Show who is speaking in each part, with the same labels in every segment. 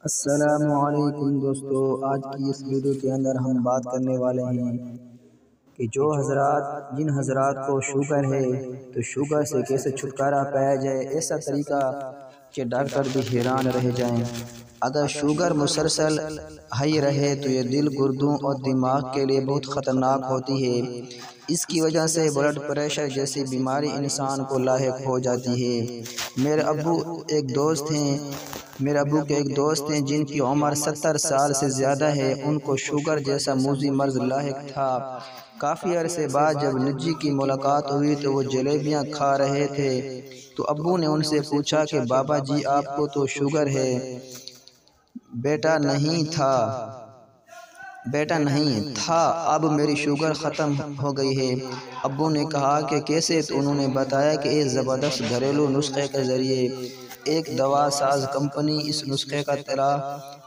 Speaker 1: السلام علیکم دوستو، آج کی اس ویڈیو کے اندر ہم بات کرنے والے ہیں کہ جن حضرات کو شوگر ہے تو شوگر سے کیسے چھٹکارا پایا جائے۔ ایسا طریقہ کہ ڈاکٹر بھی حیران رہ جائیں۔ اگر شوگر مسلسل ہائی رہے تو یہ دل، گردوں اور دماغ کے لیے بہت خطرناک ہوتی ہے۔ اس کی وجہ سے بلڈ پریشر جیسی بیماری انسان کو لاحق ہو جاتی ہے۔ میرے ابو کے ایک دوست ہیں جن کی عمر 70 سال سے زیادہ ہے۔ ان کو شوگر جیسا موذی مرض لاحق تھا۔ کافی عرصے بعد جب نجی کی ملاقات ہوئی تو وہ جلیبیاں کھا رہے تھے، تو ابو نے ان سے پوچھا کہ بابا جی، آپ کو تو شوگر ہے؟ بیٹا نہیں تھا، اب میری شوگر ختم ہو گئی ہے۔ ابو نے کہا کہ کیسے؟ تو انہوں نے بتایا کہ ایک زبردست گھریلو نسخے کے ذریعے۔ ایک دوا ساز کمپنی اس نسخے کا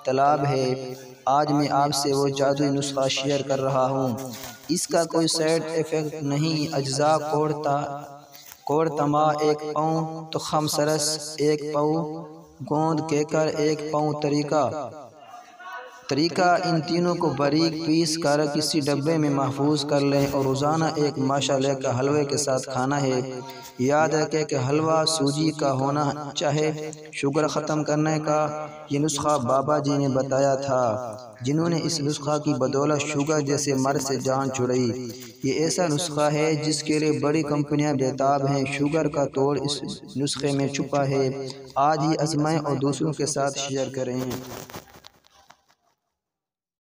Speaker 1: طلب ہے۔ آج میں آپ سے وہ جادوئی نسخہ شیئر کر رہا ہوں۔ اس کا کوئی سائیڈ ایفیکٹ نہیں۔ اجزاء: کوڑ تما 1 پاؤں، تخم سرس 1 پاؤں، گوند کیکر 1 پاؤں۔ طریقہ: ان تینوں کو باریک پیس کر کسی ڈبے میں محفوظ کر لیں اور روزانہ ایک مصالحے کے حلوے کے ساتھ کھانا ہے۔ یاد رکھیں کہ حلوہ سوجی کا ہونا چاہیے۔ شوگر ختم کرنے کا یہ نسخہ بابا جی نے بتایا تھا، جنہوں نے اس نسخہ کی بدولت شوگر جیسے مرض سے جان چھڑائی۔ یہ ایسا نسخہ ہے جس کے لیے بڑی کمپنیاں بےتاب ہیں۔ شوگر کا توڑ اس نسخے میں چھپا ہے۔ آج ہی آزمائیں اور دوسروں کے ساتھ شیئر کریں۔